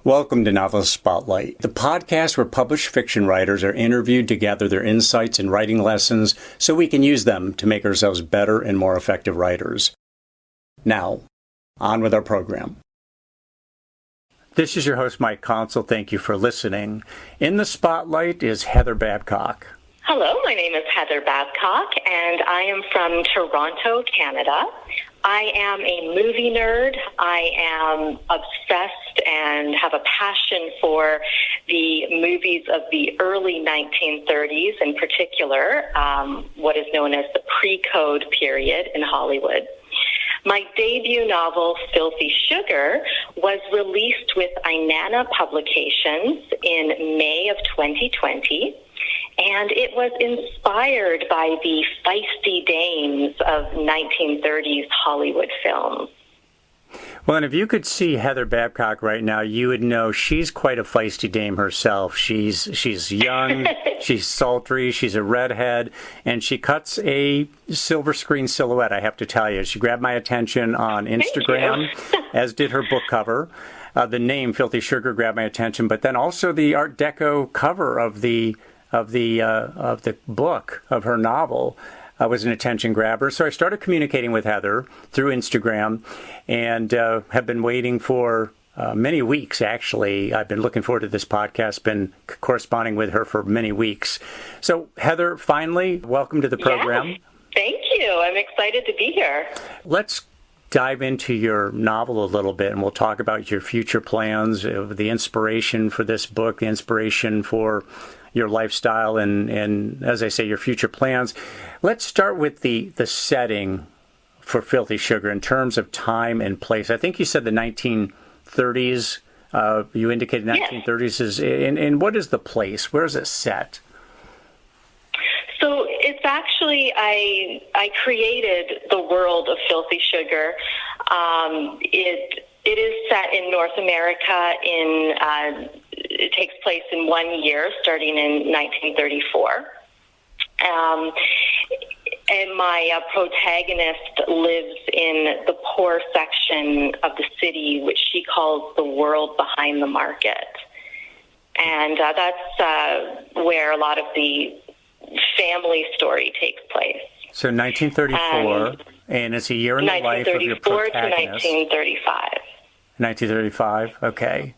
Welcome to Novelist Spotlight, the podcast where published fiction writers are interviewed to gather their insights and writing lessons so we can use them to make ourselves better and more effective writers. Now, on with our program. This is your host, Mike Consul. Thank you for listening. In the spotlight is Heather Babcock. Hello, my name is Heather Babcock, and I am from Toronto, Canada. I am a movie nerd. I am obsessed and have a passion for the movies of the early 1930s, in particular, what is known as the pre-code period in Hollywood. My debut novel, Filthy Sugar, was released with Inanna Publications in May of 2020. And it was inspired by the feisty dames of 1930s Hollywood films. Well, and if you could see Heather Babcock right now, you would know she's quite a feisty dame herself. She's young, she's sultry, she's a redhead, and she cuts a silver screen silhouette, I have to tell you. She grabbed my attention on Instagram, as did her book cover. The name Filthy Sugar grabbed my attention, but then also the Art Deco cover of the book, of her novel, was an attention grabber. So I started communicating with Heather through Instagram and have been waiting for many weeks, actually. I've been looking forward to this podcast, been corresponding with her for many weeks. So Heather, finally, welcome to the program. Yes, thank you. I'm excited to be here. Let's dive into your novel a little bit, and we'll talk about your future plans, the inspiration for this book, the inspiration for your lifestyle, and as I say, your future plans. Let's start with the setting for Filthy Sugar in terms of time and place. I think you said the 1930s. You indicated 1930s. Is, and what is the place? Where is it set? So it's actually, I created the world of Filthy Sugar. It is set in North America. It takes place in 1 year, starting in 1934. And my protagonist lives in the poor section of the city, which she calls the world behind the market. And that's where a lot of the family story takes place. So 1934, and it's a year in the life of your protagonist. 1934 to 1935. 1935, okay.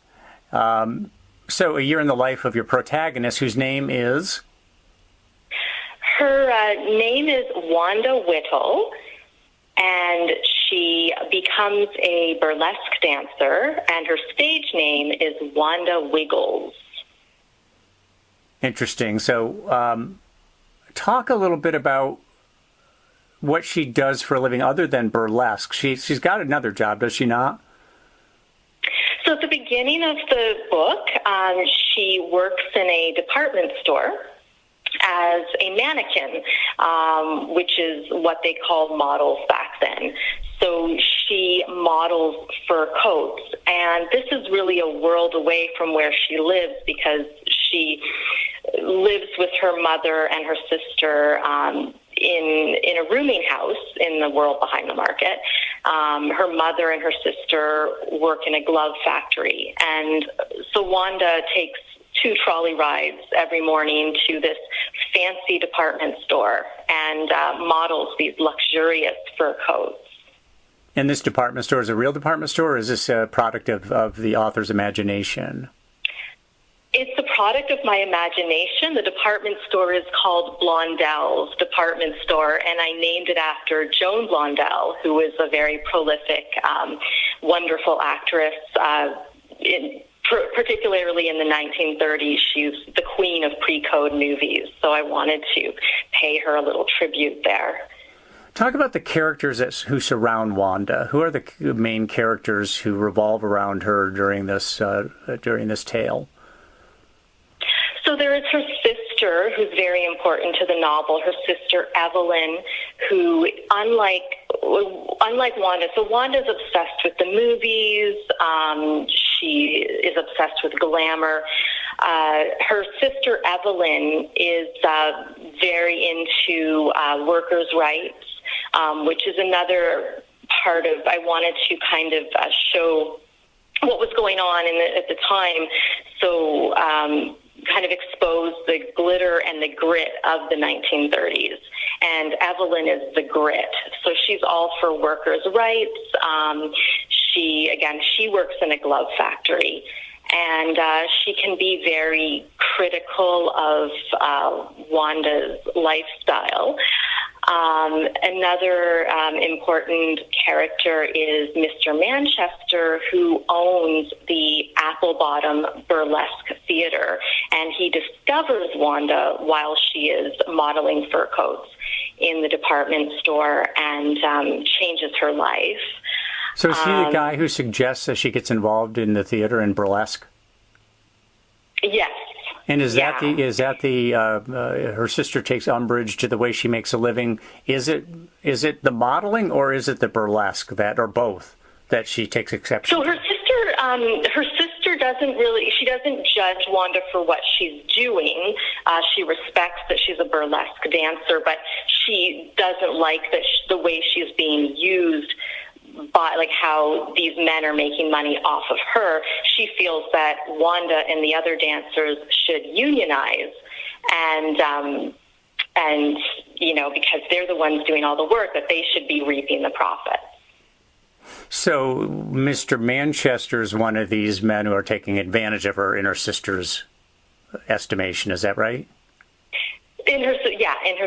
So a year in the life of your protagonist, whose name is? Her name is Wanda Whittle, and she becomes a burlesque dancer, and her stage name is Wanda Wiggles. Interesting. So talk a little bit about what she does for a living other than burlesque. She's got another job, does she not? So at the beginning of the book, she works in a department store as a mannequin, which is what they called models back then. So she models fur coats, and this is really a world away from where she lives because she lives with her mother and her sister in a rooming house in the world behind the market. Her mother and her sister work in a glove factory, and so Wanda takes 2 trolley rides every morning to this fancy department store and models these luxurious fur coats. And this department store is a real department store, or is this a product of the author's imagination? It's a product of my imagination. The department store is called Blondell's Department Store, and I named it after Joan Blondell, who was a very prolific, wonderful actress, particularly in the 1930s. She's the queen of pre-code movies, so I wanted to pay her a little tribute there. Talk about the characters who surround Wanda. Who are the main characters who revolve around her during this tale? So there is her sister, who's very important to the novel, her sister Evelyn, who, unlike Wanda, so Wanda's obsessed with the movies, she is obsessed with glamour. Her sister Evelyn is very into workers' rights, which is another part of, I wanted to kind of show what was going on at the time. So kind of exposed the glitter and the grit of the 1930s. And Evelyn is the grit. So she's all for workers' rights. She works in a glove factory. And she can be very critical of Wanda's lifestyle. Another important character is Mr. Manchester, who owns the Apple Bottom Burlesque Theater, and he discovers Wanda while she is modeling fur coats in the department store and changes her life. So is he the guy who suggests that she gets involved in the theater and burlesque? Yes. And is that her sister takes umbrage to the way she makes a living? Is it the modeling or is it the burlesque or both that she takes exception to? So her sister doesn't judge Wanda for what she's doing. She respects that she's a burlesque dancer, but she doesn't like the way she's being used by, like, how these men are making money off of her. She feels that Wanda and the other dancers should unionize and because they're the ones doing all the work, that they should be reaping the profits. So Mr. Manchester is one of these men who are taking advantage of her in her sister's estimation. Is that right? In her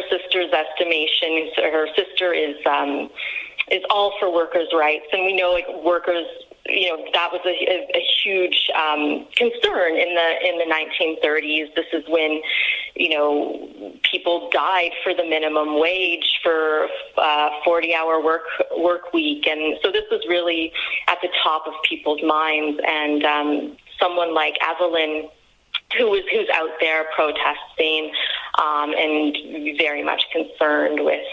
sister's estimation, her sister is all for workers' rights, and we know, like, workers, that was a huge concern in the 1930s. This is when, people died for the minimum wage for 40-hour work week, and so this was really at the top of people's minds. And someone like Evelyn, who's out there protesting and very much concerned with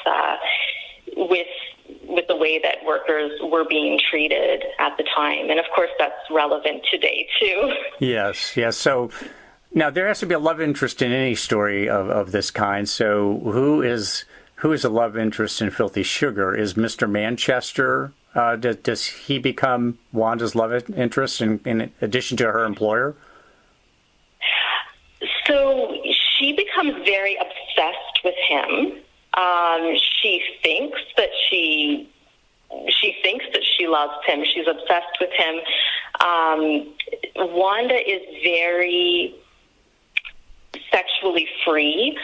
the way that workers were being treated at the time. And of course, that's relevant today, too. Yes. So now there has to be a love interest in any story of this kind. So who is a love interest in Filthy Sugar? Is Mr. Manchester, does he become Wanda's love interest in addition to her employer? So she becomes very obsessed with him. She thinks that she loves him. She's obsessed with him. Wanda is very sexually free,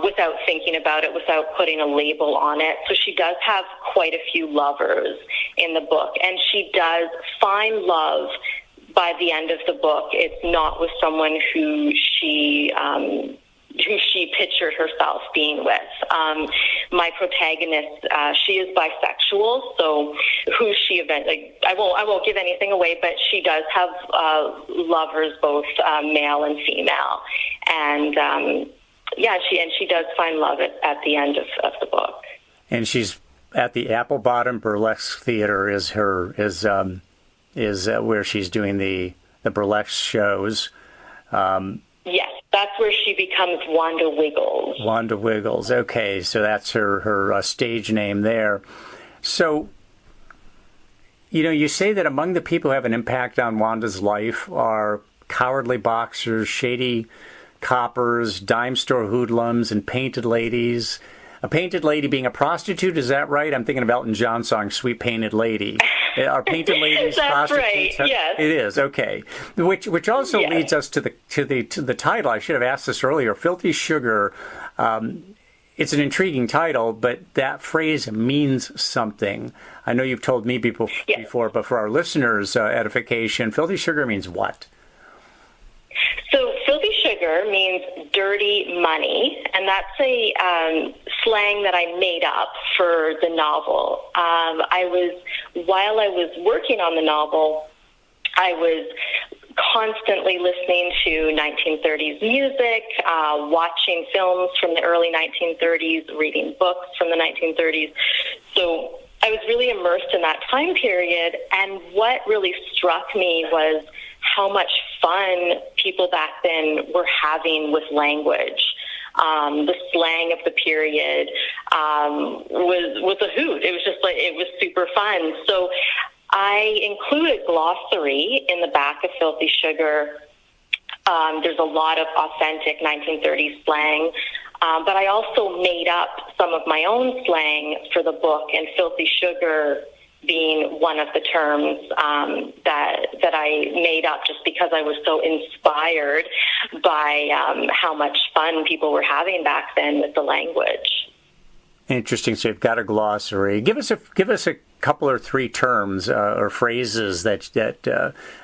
without thinking about it, without putting a label on it. So she does have quite a few lovers in the book, and she does find love by the end of the book. It's not with someone who she pictured herself being with. My protagonist, she is bisexual, so who she eventually, I won't give anything away, but she does have lovers, both male and female, and she does find love at the end of the book. And she's at the Apple Bottom Burlesque Theater is where she's doing the burlesque shows. Yes, that's where she becomes Wanda Wiggles. Wanda Wiggles. Okay, so that's her stage name there. So, you say that among the people who have an impact on Wanda's life are cowardly boxers, shady coppers, dime store hoodlums, and painted ladies. A painted lady being a prostitute, is that right? I'm thinking of Elton John's song, Sweet Painted Lady. Are painted ladies That's prostitutes? Right, yes. It is, okay. Which also leads us to the title. I should have asked this earlier. Filthy Sugar. It's an intriguing title, but that phrase means something. I know you've told me before, but for our listeners' edification, Filthy Sugar means what? So Filthy Sugar means dirty money, and that's a slang that I made up for the novel. While I was working on the novel, I was constantly listening to 1930s music, watching films from the early 1930s, reading books from the 1930s. So I was really immersed in that time period, and what really struck me was how much fun people back then were having with language. The slang of the period was a hoot. It was just it was super fun. So I include a glossary in the back of Filthy Sugar. There's a lot of authentic 1930s slang, but I also made up some of my own slang for the book, and Filthy Sugar being one of the terms that I made up just because I was so inspired by how much fun people were having back then with the language. Interesting. So you've got a glossary. Give us a couple or three terms or phrases that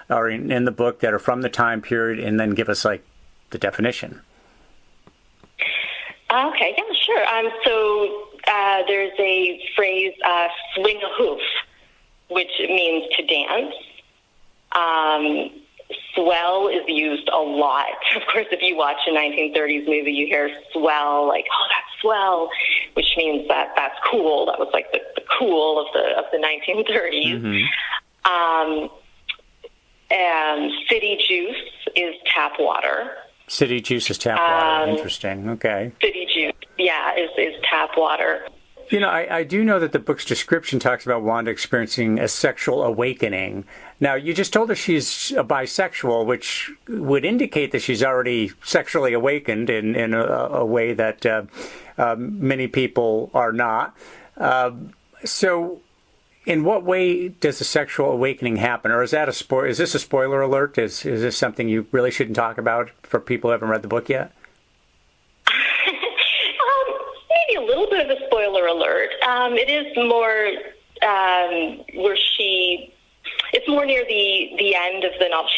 are in the book that are from the time period, and then give us like the definition. Okay, yeah, sure. So there's a phrase, swing a hoof, which means to dance. Swell is used a lot. Of course, if you watch a 1930s movie, you hear swell, like, oh, that's swell, which means that that's cool. That was like the cool of the 1930s. Mm-hmm. And city juice is tap water. City juice is tap water. Interesting. Okay. City juice, yeah, is tap water. You know, I do know that the book's description talks about Wanda experiencing a sexual awakening. Now, you just told us she's a bisexual, which would indicate that she's already sexually awakened in a way that many people are not. So, in what way does the sexual awakening happen? Or is that is this a spoiler alert? Is this something you really shouldn't talk about for people who haven't read the book yet? Maybe a little bit of a spoiler alert. It is more it's more near the end of the novel.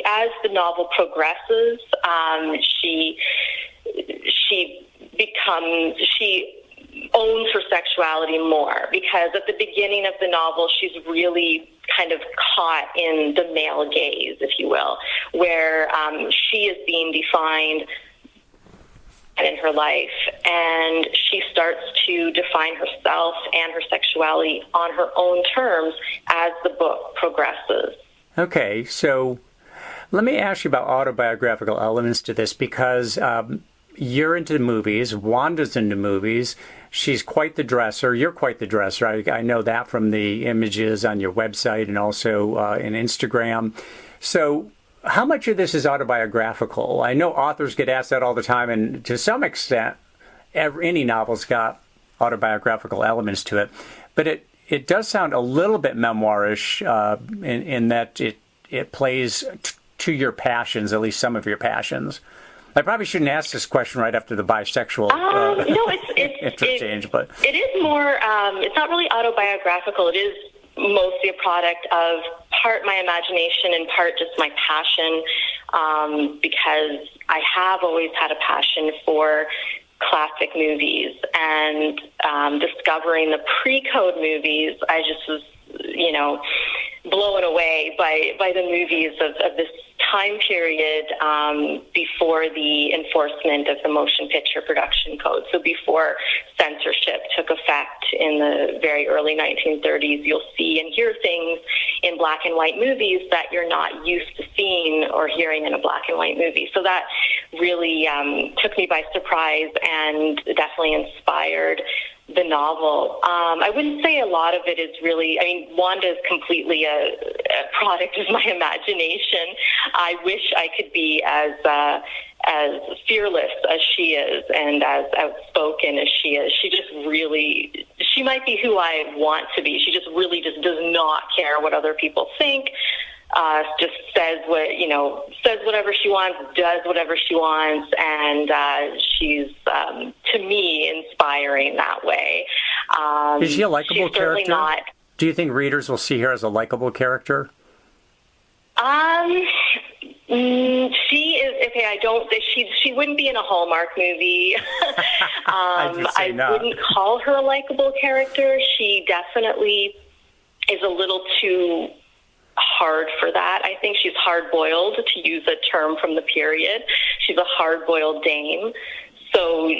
As the novel progresses, she owns her sexuality more, because at the beginning of the novel, she's really kind of caught in the male gaze, if you will, where she is being defined in her life, and she starts to define herself and her sexuality on her own terms as the book progresses. Okay, so let me ask you about autobiographical elements to this, because you're into movies, Wanda's into movies, she's quite the dresser, you're quite the dresser, I know that from the images on your website and also in Instagram. So how much of this is autobiographical? I know authors get asked that all the time, and to some extent, any novel's got autobiographical elements to it. But it does sound a little bit memoirish in that it plays to your passions, at least some of your passions. I probably shouldn't ask this question right after the bisexual interchange, but it is more. It's not really autobiographical. It is mostly a product of part my imagination and part just my passion, because I have always had a passion for classic movies, and discovering the pre-code movies, I just was, blown away by the movies of this time period before the enforcement of the motion picture production code. So before censorship took effect in the very early 1930s, you'll see and hear things in black and white movies that you're not used to seeing or hearing in a black and white movie. So that really took me by surprise and definitely inspired the novel. I wouldn't say a lot of it is really, Wanda is completely a product of my imagination. I wish I could be as fearless as she is and as outspoken as she is. She might be who I want to be. She just really just does not care what other people think. Just says whatever she wants, does whatever she wants, and she's to me inspiring that way. Is she a likable character? Not. Do you think readers will see her as a likable character? She is okay. I don't. She wouldn't be in a Hallmark movie. I wouldn't call her a likable character. She definitely is a little too hard for that. I think she's hard-boiled, to use a term from the period. She's a hard-boiled dame. So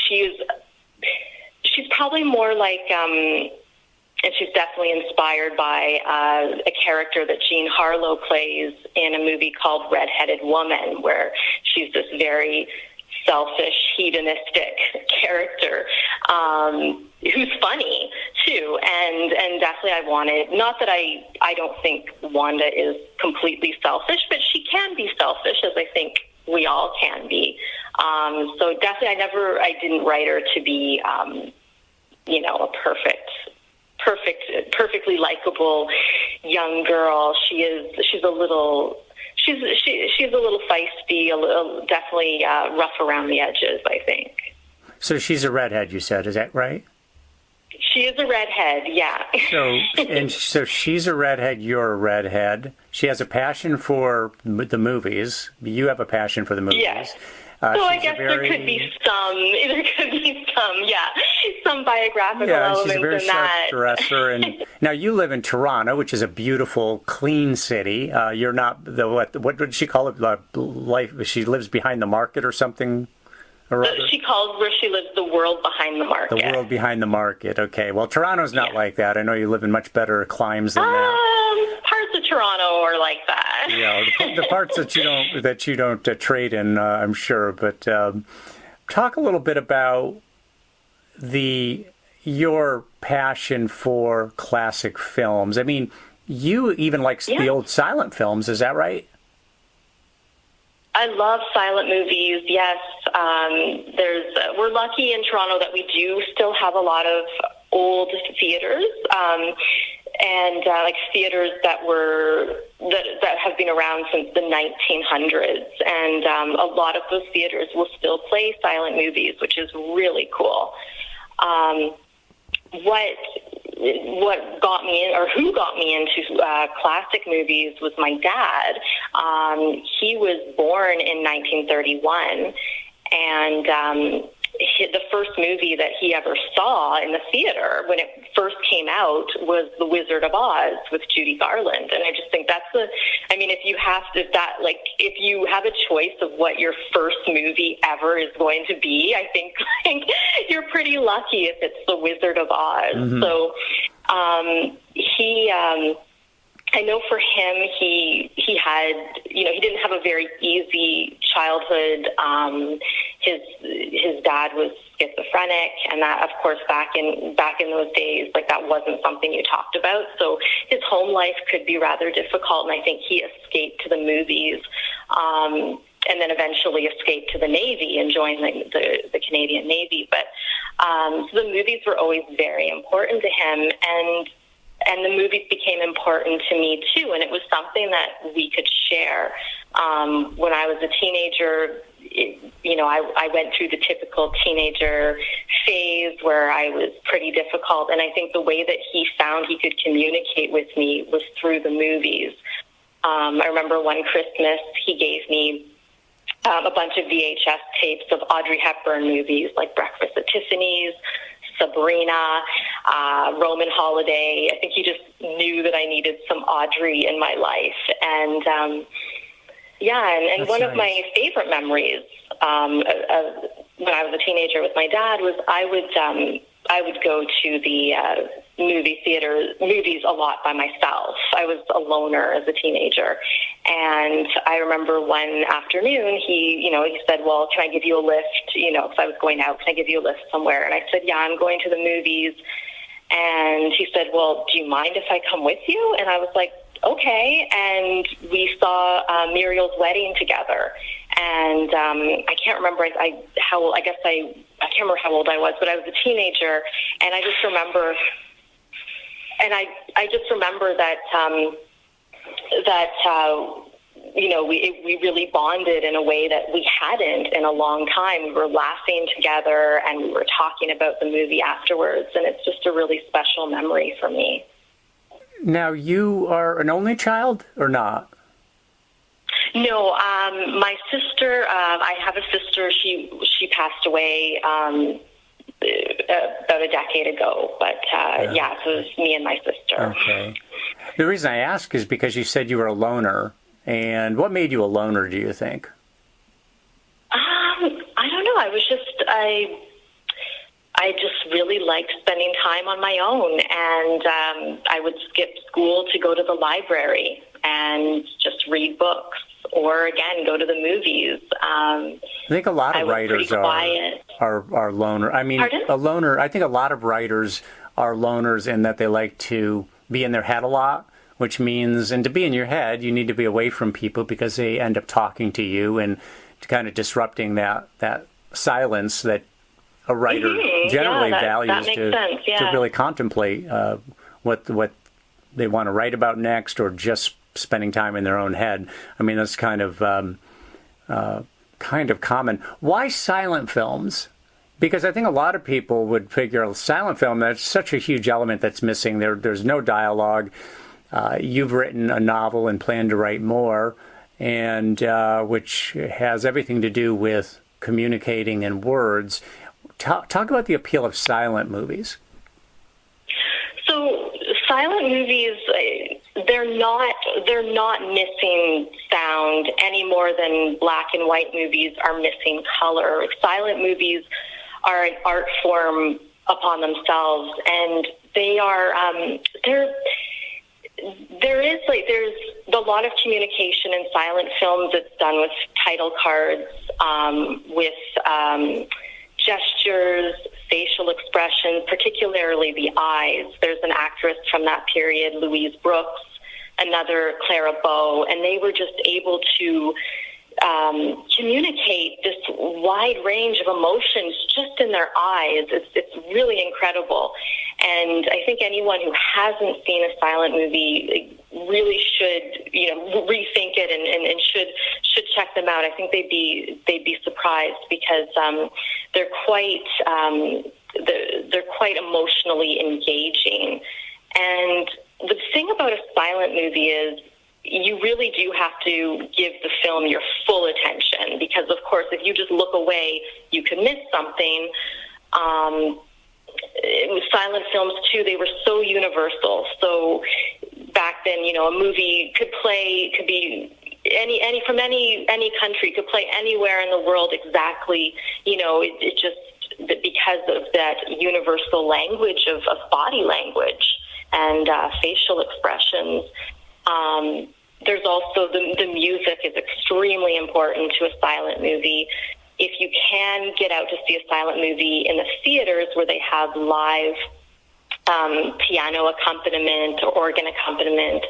she's probably more like, and she's definitely inspired by a character that Jean Harlow plays in a movie called Red-Headed Woman, where she's this very selfish, hedonistic character who's funny too, and definitely I wanted, not that I don't think Wanda is completely selfish, but she can be selfish, as I think we all can be. So definitely I didn't write her to be, a perfectly likable young girl. She's a little feisty, definitely rough around the edges, I think. So she's a redhead, you said, is that right? She is a redhead, yeah. So she's a redhead, you're a redhead. She has a passion for the movies. You have a passion for the movies. Yes. So I guess there could be some biographical elements in that. She's a very sharp dresser. And now you live in Toronto, which is a beautiful, clean city. You're not what did she call it? She lives behind the market or something. She calls where she lives the world behind the market. The world behind the market. Okay. Well, Toronto's not like that. I know you live in much better climes than that. Parts of Toronto are like that. Yeah, the parts that you don't trade in, I'm sure. But talk a little bit about your passion for classic films. I mean, you even like the old silent films. Is that right? I love silent movies, yes. We're lucky in Toronto that we do still have a lot of old theaters, and like theaters that have been around since the 1900s, and a lot of those theaters will still play silent movies, which is really cool. What got me in, or who got me into classic movies was my dad. He was born in 1931, and the first movie that he ever saw in the theater when it first came out was The Wizard of Oz with Judy Garland. And I just think if you have a choice of what your first movie ever is going to be, I think you're pretty lucky if it's The Wizard of Oz. Mm-hmm. So I know for him, he had, he didn't have a very easy childhood. His dad was schizophrenic, and that, of course, back in those days, like, that wasn't something you talked about. So his home life could be rather difficult, and I think he escaped to the movies, and then eventually escaped to the Navy and joined the Canadian Navy. But so the movies were always very important to him, and the movies became important to me too, and it was something that we could share. When I was a teenager, I went through the typical teenager phase where I was pretty difficult, and I think the way that he found he could communicate with me was through the movies. I remember one Christmas he gave me a bunch of VHS tapes of Audrey Hepburn movies like Breakfast at Tiffany's, Sabrina, Roman Holiday. I think he just knew that I needed some Audrey in my life. And and one of my favorite memories of when I was a teenager with my dad was I would go to the movies a lot by myself. I was a loner as a teenager. And I remember one afternoon, he said, well, can I give you a lift? Because I was going out, can I give you a lift somewhere? And I said, yeah, I'm going to the movies. And he said, well, do you mind if I come with you? And I was like, okay. And we saw Muriel's Wedding together. And I can't remember how old. I can't remember how old I was, but I was a teenager. And I just remember, we really bonded in a way that we hadn't in a long time. We were laughing together, and we were talking about the movie afterwards, and it's just a really special memory for me. Now, you are an only child or not? No, my sister, I have a sister, she passed away about a decade ago, but so it was me and my sister. Okay. The reason I ask is because you said you were a loner, and what made you a loner, do you think? I don't know, I just really liked spending time on my own, and I would skip school to go to the library and just read books. or again, go to the movies. I think a lot of writers are loner. I mean, Pardon? a loner. I think a lot of writers are loners in that they like to be in their head a lot, which means, and to be in your head, you need to be away from people because they end up talking to you and kind of disrupting that silence that a writer generally values to really contemplate what they want to write about next, or just spending time in their own head. I mean, that's kind of common. Why silent films? Because I think a lot of people would figure a silent film, that's such a huge element that's missing. There's no dialogue. You've written a novel and plan to write more, and which has everything to do with communicating in words. Talk about the appeal of silent movies. So silent movies, they're not missing sound any more than black and white movies are missing color. Silent movies are an art form upon themselves, and they are there's a lot of communication in silent films. It's done with title cards, with gestures, facial expressions, particularly the eyes. There's an actress from that period, Louise Brooks, another Clara Bow, and they were just able to communicate this wide range of emotions just in their eyes. It's really incredible. And I think anyone who hasn't seen a silent movie really should, rethink it and should check them out. I think they'd be surprised because they're quite emotionally engaging. And the thing about a silent movie is you really do have to give the film your full attention, because of course if you just look away you could miss something. Silent films too, they were so universal. So back then, a movie could be any from any country, could play anywhere in the world exactly. It just, because of that universal language of body language and facial expressions. There's also the music is extremely important to a silent movie. If you can get out to see a silent movie in the theaters where they have live piano accompaniment or organ accompaniment,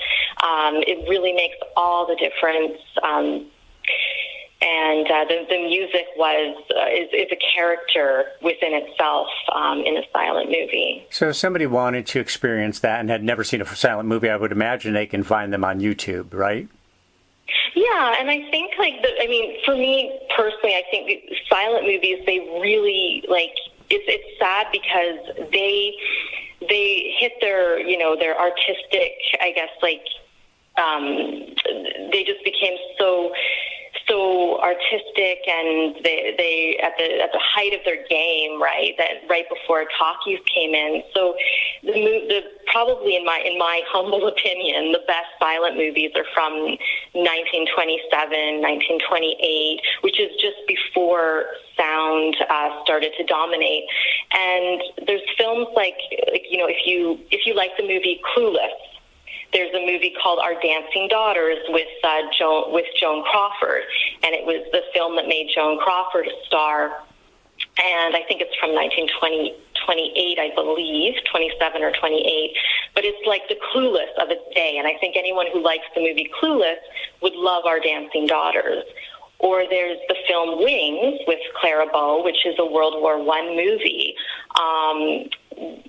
it really makes all the difference. And the music is a character within itself in a silent movie. So if somebody wanted to experience that and had never seen a silent movie, I would imagine they can find them on YouTube, right? Yeah, and I think for me personally, I think silent movies, they really it's sad because they hit their artistic, I guess, they just became so artistic, and they at the height of their game, right? That right before talkies came in. So the probably in my humble opinion, the best silent movies are from 1927, 1928, which is just before sound started to dominate. And there's films if you like the movie Clueless. There's a movie called Our Dancing Daughters with Joan Crawford, and it was the film that made Joan Crawford a star. And I think it's from 1928, I believe, 27 or 28. But it's like the Clueless of its day, and I think anyone who likes the movie Clueless would love Our Dancing Daughters. Or there's the film Wings with Clara Bow, which is a World War I movie,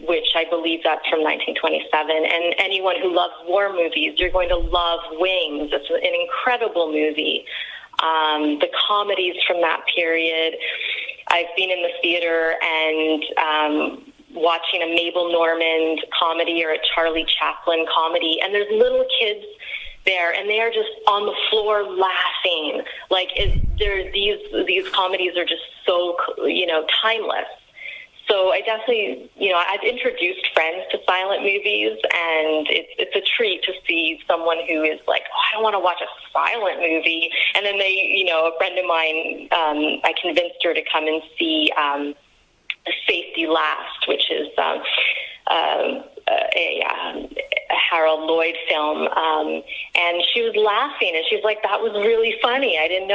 which I believe that's from 1927. And anyone who loves war movies, you're going to love Wings. It's an incredible movie. The comedies from that period, I've been in the theater and watching a Mabel Normand comedy or a Charlie Chaplin comedy, and there's little kids there, and they are just on the floor laughing. These comedies are just so timeless. So I definitely, I've introduced friends to silent movies, and it's a treat to see someone who is like, oh, I don't want to watch a silent movie, and then they, a friend of mine, I convinced her to come and see Safety Last, which is a Harold Lloyd film, and she was laughing, and she's like, "That was really funny. I didn't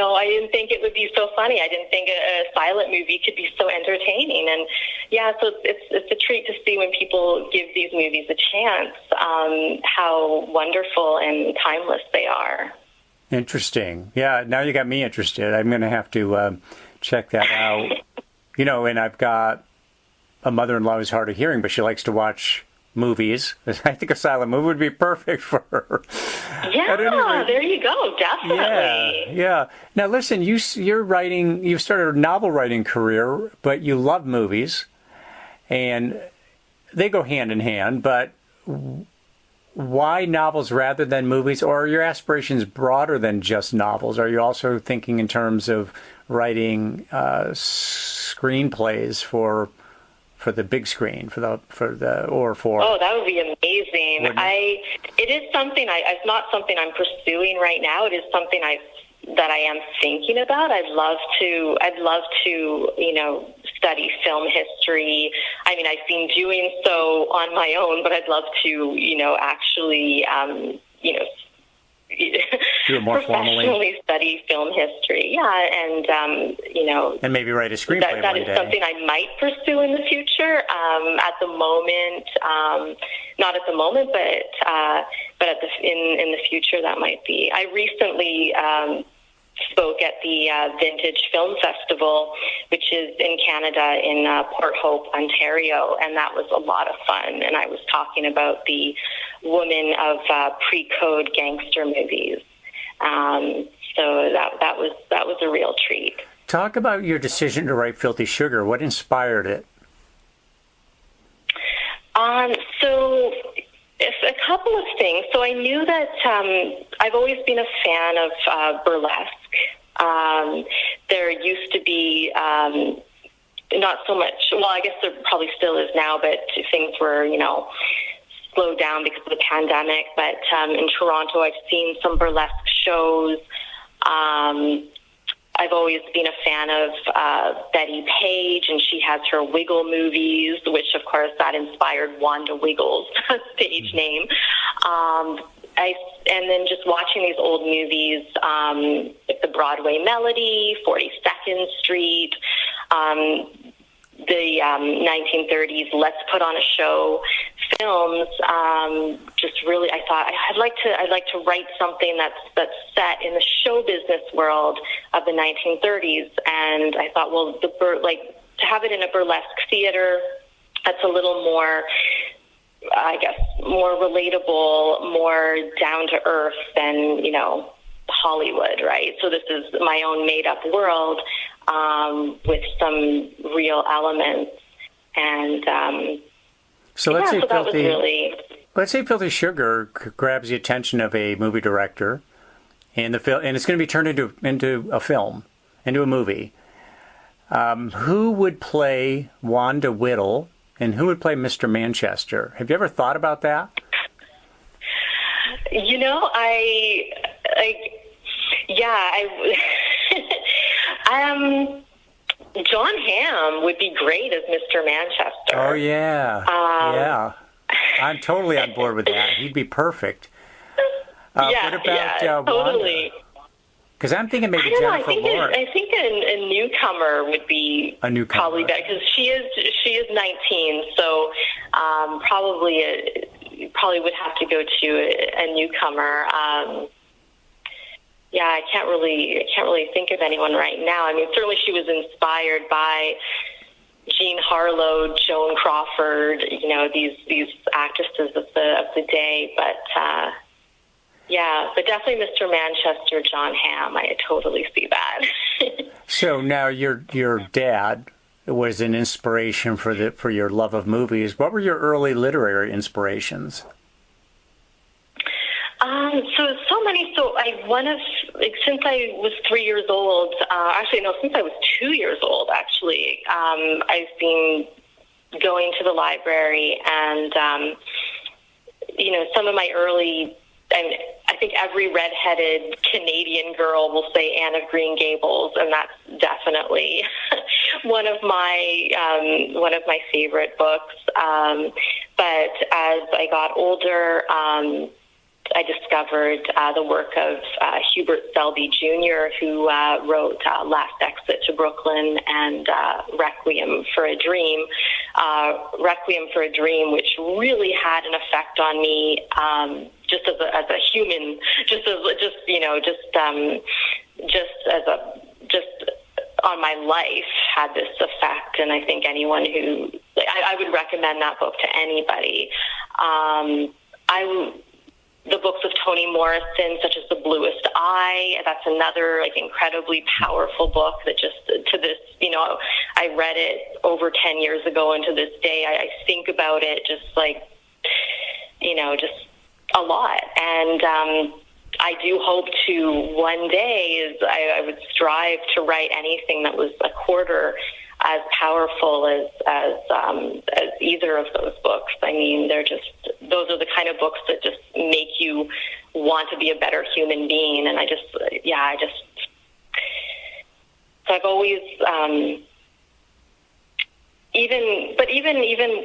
think it would be so funny. I didn't think a silent movie could be so entertaining." And yeah, so it's a treat to see when people give these movies a chance, how wonderful and timeless they are. Interesting. Yeah, now you got me interested. I'm going to have to check that out. And I've got a mother-in-law who's hard of hearing, but she likes to watch movies. I think a silent movie would be perfect for her. Yeah, there you go. Definitely. Yeah. Now listen, you've started a novel writing career, but you love movies, and they go hand in hand, but why novels rather than movies? Or are your aspirations broader than just novels? Are you also thinking in terms of writing screenplays for the big screen, Oh, that would be amazing. It is something it's not something I'm pursuing right now. It is something that I am thinking about. I'd love to study film history. I mean, I've been doing so on my own, but I'd love to, actually, do it more professionally study film history. Yeah, and and maybe write a screenplay that one is day. something I might pursue in the future. At the moment, not at the moment, but in the future that might be. I recently spoke at the Vintage Film Festival, which is in Canada, in Port Hope, Ontario, and that was a lot of fun. And I was talking about the woman of pre-code gangster movies. So that was a real treat. Talk about your decision to write Filthy Sugar. What inspired it? So a couple of things. So I knew that I've always been a fan of burlesque. There used to be not so much, well, I guess there probably still is now, but things were, slowed down because of the pandemic. But in Toronto, I've seen some burlesque shows. I've always been a fan of Betty Page, and she has her Wiggle movies, which, of course, that inspired Wanda Wiggles' stage name. And then just watching these old movies, like the Broadway Melody, 42nd Street, the 1930s Let's Put on a Show films. Just really, I thought I'd like to write something that's set in the show business world of the 1930s. And I thought, well, to have it in a burlesque theater, that's a little more, I guess, more relatable, more down to earth than, Hollywood, right? So this is my own made up world, with some real elements. And, let's say that was really... Let's say Filthy Sugar grabs the attention of a movie director, and it's going to be turned into a film, into a movie. Who would play Wanda Whittle, and who would play Mr. Manchester? Have you ever thought about that? John Hamm would be great as Mr. Manchester. Oh, yeah. Yeah. I'm totally on board with that. He'd be perfect. What about totally. Because I'm thinking maybe Jennifer Lawrence. I think a newcomer would be probably better, because she is 19, so probably would have to go to a newcomer. I can't really think of anyone right now. I mean, certainly she was inspired by Jean Harlow, Joan Crawford, these actresses of the day. But but definitely Mr. Manchester, John Hamm. I totally see that. So now your dad was an inspiration for your love of movies. What were your early literary inspirations? So many. So since I was 3 years old, since I was 2 years old, actually, I've been going to the library, and, some of my early, I think every redheaded Canadian girl will say Anne of Green Gables, and that's definitely one of my favorite books. But as I got older, I discovered the work of Hubert Selby Jr., who wrote Last Exit to Brooklyn and Requiem for a Dream. Requiem for a Dream, which really had an effect on me, just as a human, just on my life, had this effect. And I think anyone who, I would recommend that book to anybody. The books of Toni Morrison, such as The Bluest Eye, that's another incredibly powerful book that just to this, I read it over 10 years ago, and to this day I think about it just just a lot. And I do hope to one day I would strive to write anything that was a quarter as powerful as either of those books. I mean, those are the kind of books that just make you want to be a better human being. And so I've always, even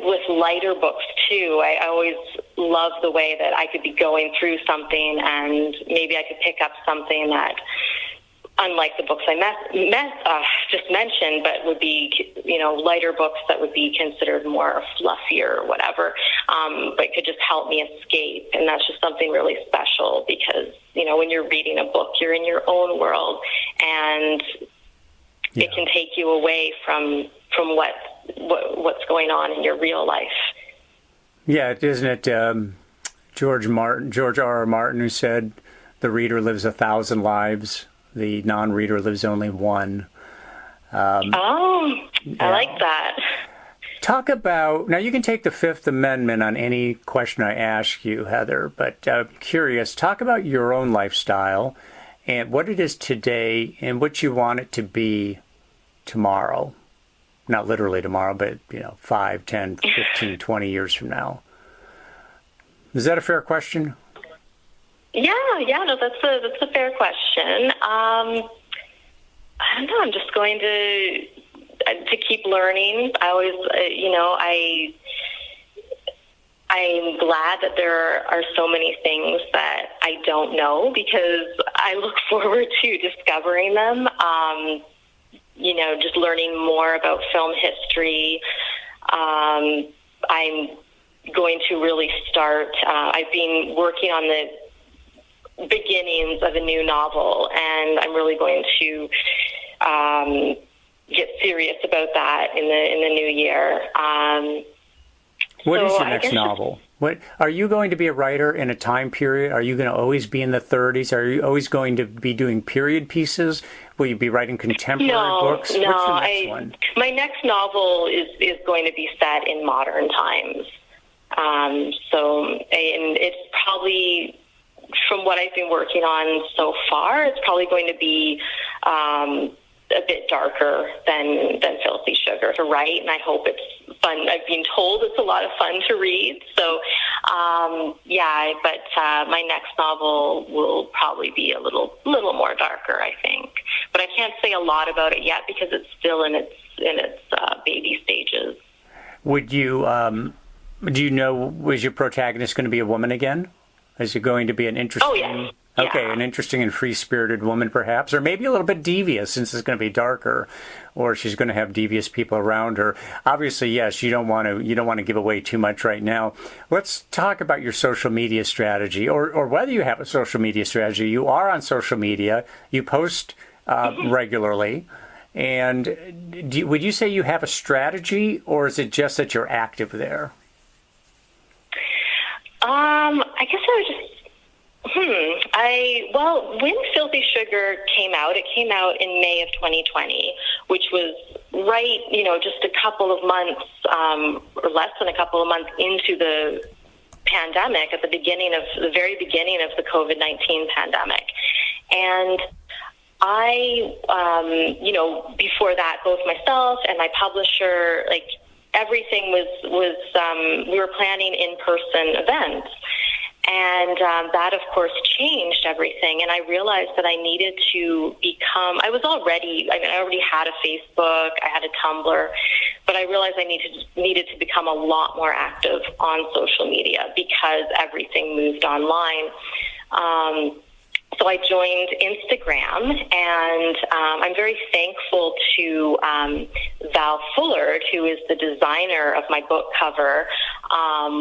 with lighter books too, I always love the way that I could be going through something and maybe I could pick up something that, unlike the books I just mentioned, but would be, lighter books that would be considered more fluffier or whatever, but could just help me escape. And that's just something really special because, when you're reading a book, you're in your own world, and it can take you away from what's going on in your real life. Yeah, isn't it George R.R. Martin who said, "The reader lives 1,000 lives. The non-reader lives only one." I like that. Talk about, now you can take the Fifth Amendment on any question I ask you, Heather, but I'm curious, talk about your own lifestyle and what it is today and what you want it to be tomorrow. Not literally tomorrow, but 5, 10, 15, 20 years from now. Is that a fair question? Yeah, no, that's a fair question. I don't know. I'm just going to keep learning. I always, I'm glad that there are so many things that I don't know because I look forward to discovering them. Just learning more about film history. I'm going to really start. I've been working on the beginnings of a new novel, and I'm really going to get serious about that in the new year. What is your next novel? What are you going to be a writer in a time period? Are you going to always be in the 30s? Are you always going to be doing period pieces? Will you be writing contemporary books? No, what's your next one? My next novel is going to be set in modern times. And it's probably, from what I've been working on so far, it's probably going to be a bit darker than Filthy Sugar to write, and I hope it's fun. I've been told it's a lot of fun to read, so but my next novel will probably be a little more darker, I think. But I can't say a lot about it yet because it's still in its baby stages. Would you do you know, was your protagonist going to be a woman again? Is it going to be an interesting? Oh, yes. Okay, an interesting and free-spirited woman, perhaps, or maybe a little bit devious, since it's going to be darker, or she's going to have devious people around her. Obviously, yes, you don't want to give away too much right now. Let's talk about your social media strategy, or whether you have a social media strategy. You are on social media. You post regularly, and would you say you have a strategy, or is it just that you're active there? I guess I would just. When Filthy Sugar came out, it came out in May of 2020, which was right, just a couple of months, or less than a couple of months into the pandemic, at the very beginning of the COVID-19 pandemic. And I, before that, both myself and my publisher, everything was we were planning in-person events. And that, of course, changed everything. And I realized that I needed to become, I already had a Facebook, I had a Tumblr, but I realized I needed to become a lot more active on social media because everything moved online. So I joined Instagram, and I'm very thankful to Val Fullard, who is the designer of my book cover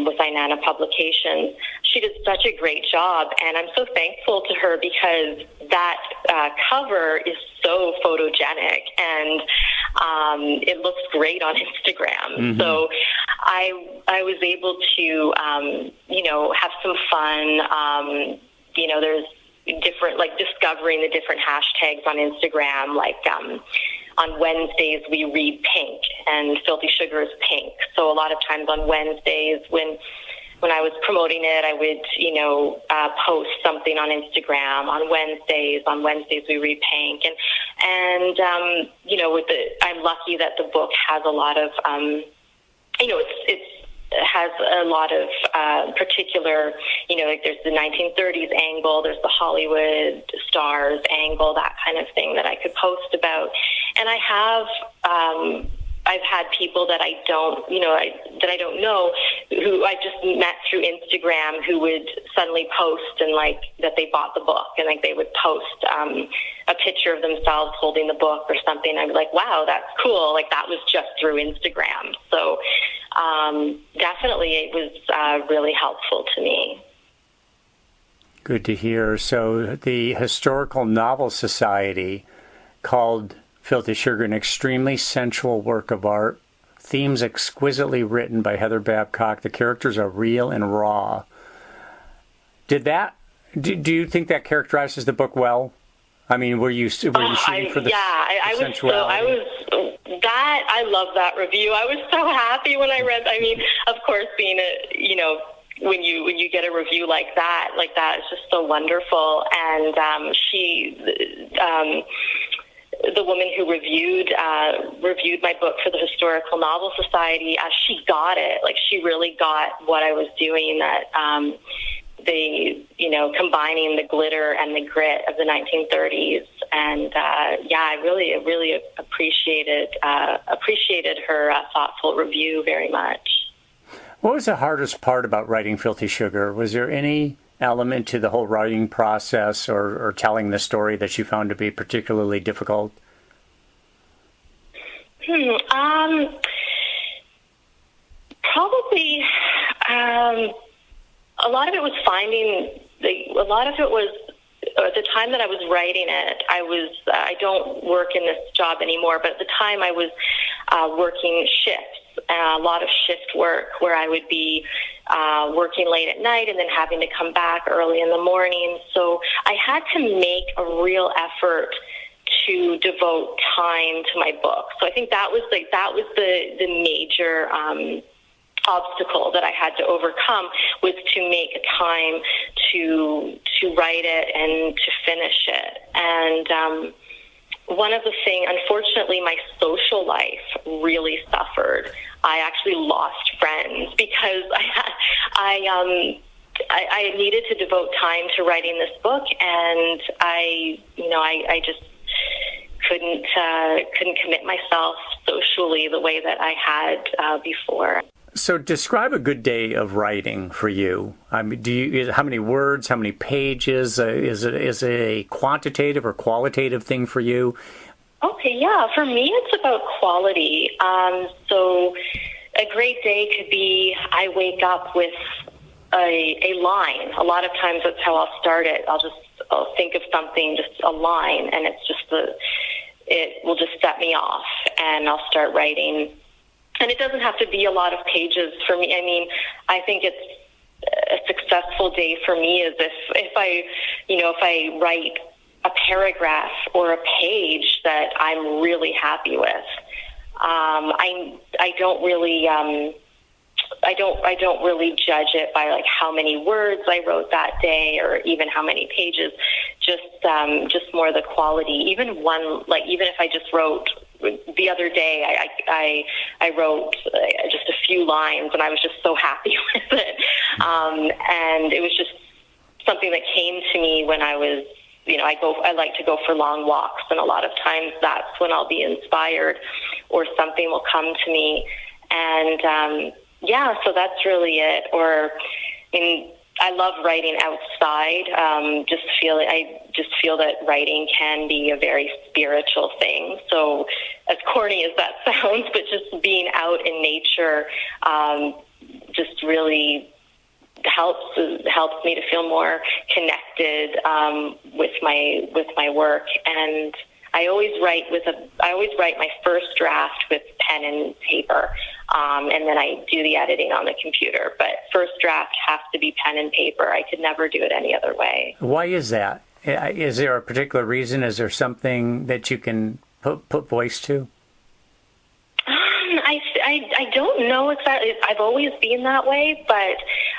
with Inanna Publications. She did such a great job, and I'm so thankful to her because that cover is so photogenic, and it looks great on Instagram. Mm-hmm. So I was able to, have some fun. There's different, like discovering the different hashtags on Instagram, like on Wednesdays we read pink, and Filthy Sugar is pink. So a lot of times on Wednesdays when I was promoting it, I would, post something on Instagram on Wednesdays. On Wednesdays we read pink, and I'm lucky that the book has a lot of, it has a lot of particular, like there's the 1930s angle, there's the Hollywood stars angle, that kind of thing that I could post about. And I have, I've had people that I don't know, who I just met through Instagram, who would suddenly post and like that they bought the book, and like they would post a picture of themselves holding the book or something. I'd be like, wow, that's cool. Like that was just through Instagram. So definitely it was really helpful to me. Good to hear. So the Historical Novel Society called Filthy Sugar an extremely sensual work of art. Themes exquisitely written by Heather Babcock. The characters are real and raw. Do you think that characterizes the book well? I mean, were you shooting for the sensuality? I love that review. I was so happy when I read. I mean, of course, being when you get a review like that, it's just so wonderful. And the woman who reviewed my book for the Historical Novel Society, she got it. Like, she really got what I was doing, that combining the glitter and the grit of the 1930s. And I really appreciated her thoughtful review very much. What was the hardest part about writing Filthy Sugar? Was there any element to the whole writing process or telling the story that you found to be particularly difficult? Probably a lot of it was at the time that I was writing it, I don't work in this job anymore, but at the time I was working shifts, a lot of shift work where I would be working late at night and then having to come back early in the morning. So I had to make a real effort to devote time to my book. So I think that was the major obstacle that I had to overcome, was to make time to write it and to finish it. And one of the things, unfortunately, my social life really suffered. I actually lost friends because I needed to devote time to writing this book, and I just couldn't commit myself socially the way that I had before. So describe a good day of writing for you. I mean, how many words, how many pages? Is it a quantitative or qualitative thing for you? Okay, yeah. For me, it's about quality. So a great day could be, I wake up with a line. A lot of times that's how I'll start it. I'll think of something, just a line, and it will just set me off, and I'll start writing. And it doesn't have to be a lot of pages for me. I mean, I think it's a successful day for me is if I write a paragraph or a page that I'm really happy with. I don't really judge it by like how many words I wrote that day or even how many pages. Just more the quality. Even if I just wrote the other day I wrote just a few lines, and I was just so happy with it. And it was just something that came to me when I was, I like to go for long walks, and a lot of times that's when I'll be inspired or something will come to me. And, so that's really it. Or, I love writing outside. I just feel that writing can be a very spiritual thing. So as corny as that sounds, but just being out in nature, just really helps me to feel more connected with my work. And I always write my first draft with pen and paper, and then I do the editing on the computer. But first draft has to be pen and paper. I could never do it any other way. Why is that? Is there a particular reason? Is there something that you can put voice to? I don't know exactly. I've always been that way, but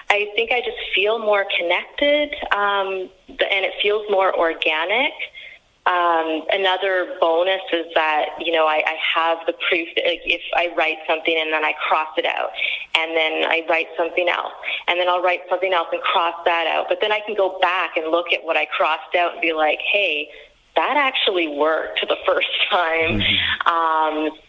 I think I just feel more connected, and it feels more organic. Another bonus is that, I have the proof that, like, if I write something and then I cross it out, and then I write something else, and then I'll write something else and cross that out, but then I can go back and look at what I crossed out and be like, hey, that actually worked the first time.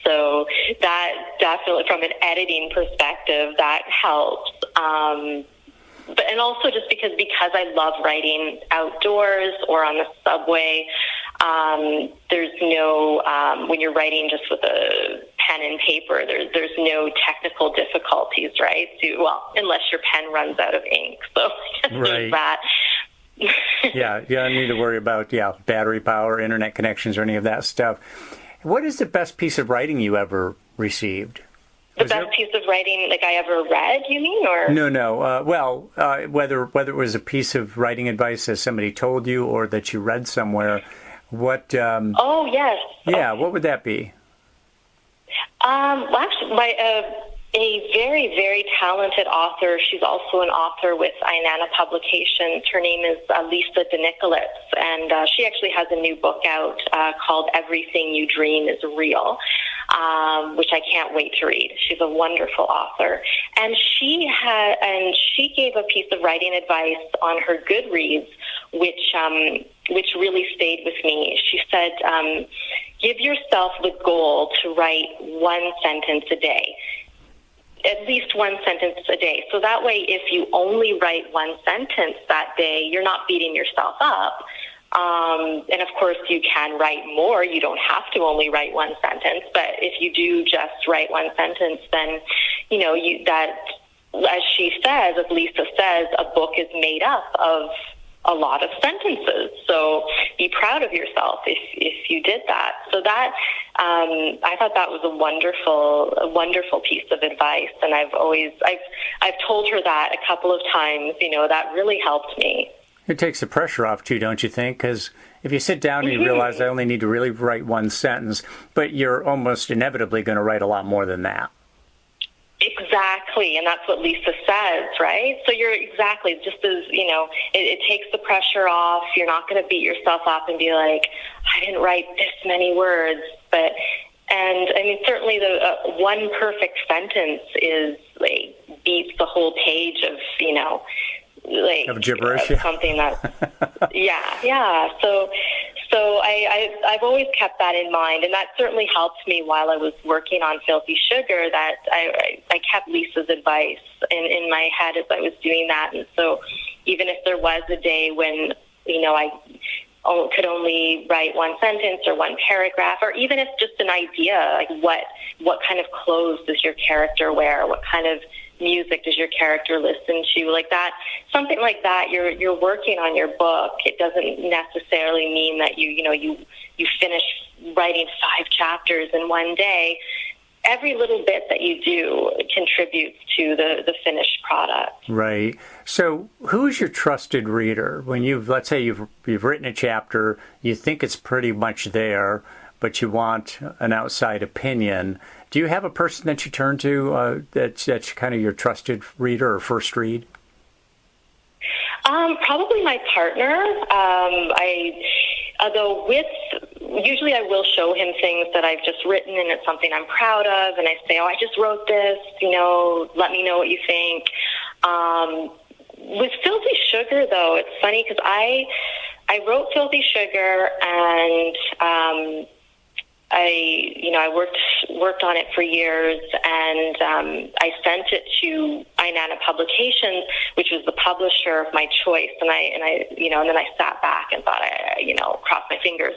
So that definitely, from an editing perspective, that helps. And also just because I love writing outdoors or on the subway, there's no, when you're writing just with a pen and paper, there's no technical difficulties, right? Unless your pen runs out of ink. So there's that. Yeah, you don't need to worry about battery power, internet connections, or any of that stuff. What is the best piece of writing you ever received? The best piece of writing, like, I ever read, you mean, or no? Whether it was a piece of writing advice that somebody told you or that you read somewhere, what? Oh yes. Yeah, what would that be? Actually, a very, very talented author. She's also an author with Inanna Publications. Her name is Lisa DeNicolets, and she actually has a new book out called Everything You Dream Is Real, which I can't wait to read. She's a wonderful author, and she gave a piece of writing advice on her Goodreads, which really stayed with me. She said, "Give yourself the goal to write one sentence a day." At least one sentence a day. So that way, if you only write one sentence that day, you're not beating yourself up. And of course, you can write more. You don't have to only write one sentence. But if you do just write one sentence, then, as she says, as Lisa says, a book is made up of a lot of sentences. So be proud of yourself if you did that. So that, I thought that was a wonderful piece of advice. And I've told her that a couple of times, that really helped me. It takes the pressure off too, don't you think? Because if you sit down and you realize I only need to really write one sentence, but you're almost inevitably going to write a lot more than that. Exactly, and that's what Lisa says, right? So you're exactly, just as, it takes the pressure off. You're not going to beat yourself up and be like, I didn't write this many words. And I mean, certainly the one perfect sentence beats the whole page of, of gibberish. Something that, yeah. So I've always kept that in mind, and that certainly helped me while I was working on Filthy Sugar, that I kept Lisa's advice in my head as I was doing that. And so even if there was a day when, I could only write one sentence or one paragraph, or even if just an idea, like what kind of clothes does your character wear? What kind of music does your character listen to? Like that, something like that. You're working on your book. It doesn't necessarily mean that you finish writing 5 chapters in one day. Every little bit that you do contributes to the finished product. Right. So who's your trusted reader? When let's say you've written a chapter, you think it's pretty much there, but you want an outside opinion. Do you have a person that you turn to that's kind of your trusted reader or first read? Probably my partner. Although with usually I will show him things that I've just written and it's something I'm proud of, and I say, oh, I just wrote this, let me know what you think. With Filthy Sugar, though, it's funny because I wrote Filthy Sugar, and I worked on it for years, and I sent it to Inanna Publications, which was the publisher of my choice, and then I sat back and thought, crossed my fingers,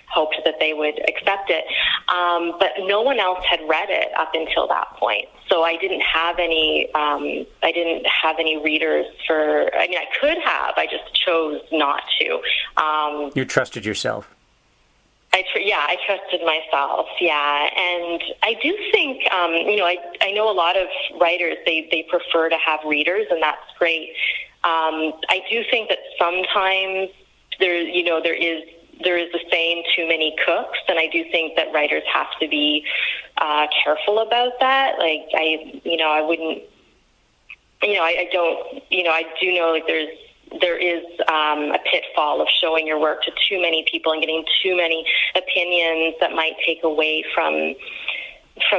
hoped that they would accept it, but no one else had read it up until that point. So I didn't have any. Readers for. I mean, I could have. I just chose not to. You trusted yourself. I trusted myself, and I do think, I know a lot of writers, they prefer to have readers, and that's great. I do think that sometimes there is the saying, too many cooks, and I do think that writers have to be careful about that. Like, I do know, like, there is a pitfall of showing your work to too many people and getting too many opinions that might take away from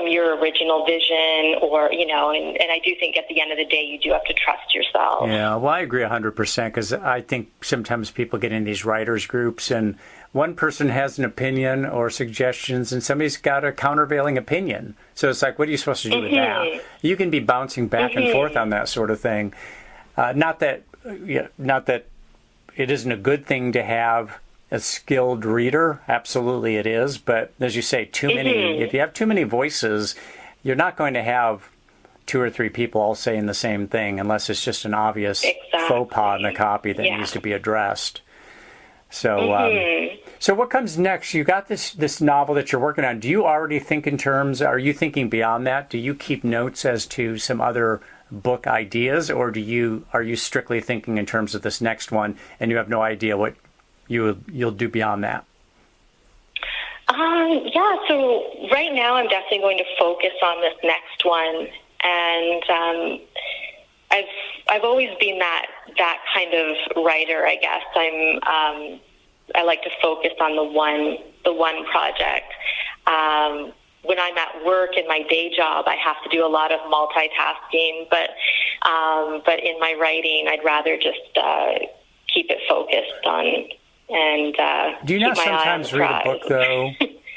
your original vision, or, and I do think at the end of the day, you do have to trust yourself. Yeah, well, I agree 100%, because I think sometimes people get in these writers groups and one person has an opinion or suggestions and somebody's got a countervailing opinion. So it's like, what are you supposed to do with that? You can be bouncing back and forth on that sort of thing. Not that it isn't a good thing to have a skilled reader. Absolutely it is. But as you say, if you have too many voices, you're not going to have 2 or 3 people all saying the same thing unless it's just an obvious faux pas in the copy that needs to be addressed. So, so what comes next? You got this novel that you're working on. Do you already think in terms, are you thinking beyond that? Do you keep notes as to some other book ideas, or are you strictly thinking in terms of this next one and you have no idea what you'll do beyond that? So right now I'm definitely going to focus on this next one, and I've always been that kind of writer, I guess. I like to focus on the one project. When I'm at work in my day job, I have to do a lot of multitasking, but in my writing, I'd rather just keep it focused on and do you not sometimes read a book, though?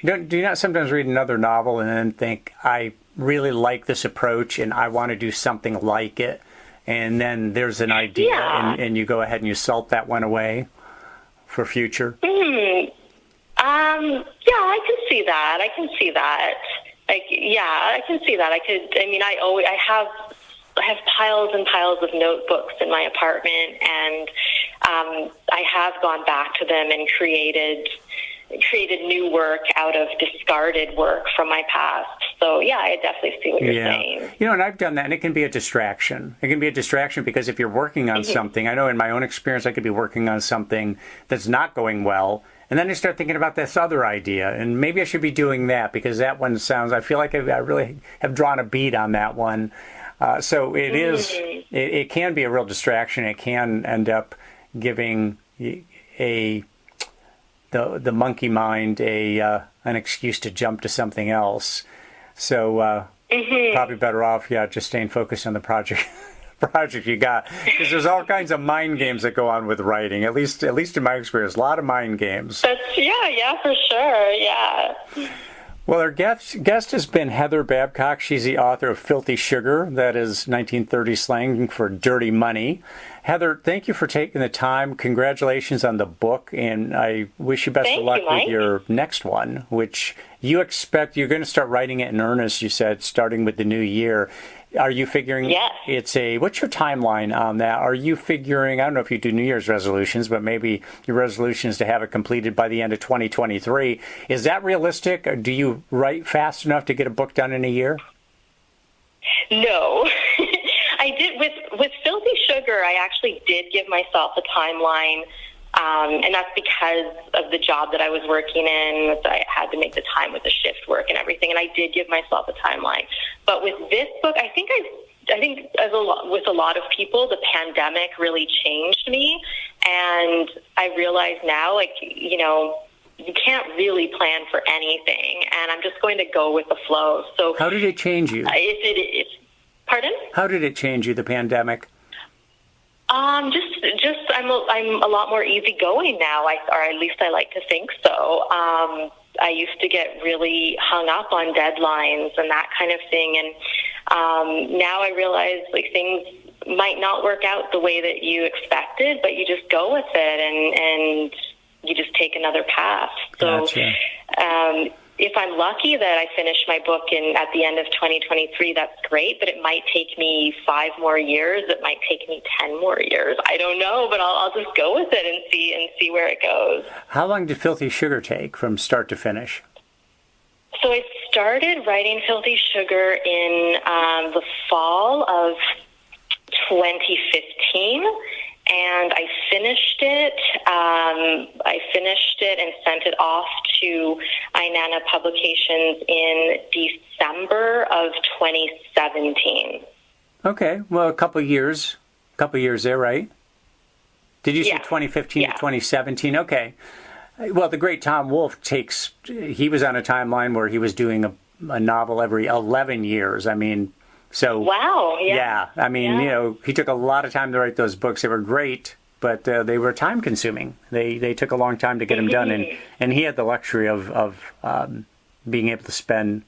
Do you not sometimes read another novel and then think, I really like this approach and I want to do something like it, and then there's an idea and you go ahead and you salt that one away for future? I can see that. I can see that. I have piles and piles of notebooks in my apartment, and I have gone back to them and created new work out of discarded work from my past. So, I definitely see what you're saying. And I've done that, and it can be a distraction. It can be a distraction because if you're working on something, I know in my own experience, I could be working on something that's not going well, and then I start thinking about this other idea, and maybe I should be doing that because that one I feel like I really have drawn a bead on that one. So it is, it can be a real distraction. It can end up giving the monkey mind an excuse to jump to something else. So probably better off, just staying focused on the project you got, because there's all kinds of mind games that go on with writing. At least in my experience, a lot of mind games. For sure. Yeah. Well, our guest has been Heather Babcock. She's the author of Filthy Sugar, that is 1930 slang for dirty money. Heather, thank you for taking the time. Congratulations on the book, and I wish you best of luck with your next one, which you expect you're going to start writing it in earnest, you said, starting with the new year. Are you figuring what's your timeline on that? Are you figuring, I don't know if you do New Year's resolutions, but maybe your resolution is to have it completed by the end of 2023. Is that realistic? Or do you write fast enough to get a book done in a year? No. I did with Filthy Sugar, I actually did give myself a timeline. And that's because of the job that I was working in. I had to make the time with the shift work and everything, and I did give myself a timeline. But with this book, I think with a lot of people, the pandemic really changed me, and I realize now, you can't really plan for anything, and I'm just going to go with the flow. So how did it change you? Pardon? How did it change you, the pandemic? Just I'm a lot more easygoing now, or at least I like to think so. I used to get really hung up on deadlines and that kind of thing, and now I realize like things might not work out the way that you expected, but you just go with it and you just take another path. So, gotcha. If I'm lucky that I finish my book at the end of 2023, that's great, but it might take me 5 more years. It might take me 10 more years. I don't know, but I'll just go with it and see where it goes. How long did Filthy Sugar take from start to finish? So I started writing Filthy Sugar in the fall of 2015. And I finished it. And sent it off to Inanna Publications in December of 2017. Okay, well, a couple years there, right? Did you say 2015 to 2017? Okay. Well, the great Tom Wolfe he was on a timeline where he was doing a novel every 11 years. I mean, so. Wow, yeah. I mean, he took a lot of time to write those books. They were great, but they were time consuming. They took a long time to get them done, and he had the luxury of being able to spend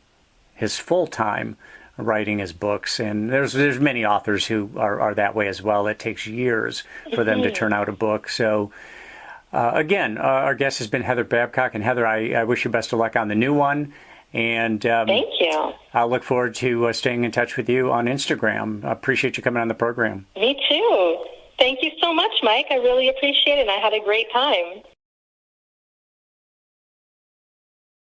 his full time writing his books. And there's many authors who are that way as well. It takes years for them to turn out a book. So again, our guest has been Heather Babcock, and Heather, I wish you best of luck on the new one. And thank you. I'll look forward to staying in touch with you on Instagram. I appreciate you coming on the program. Me too. Thank you so much, Mike. I really appreciate it, and I had a great time.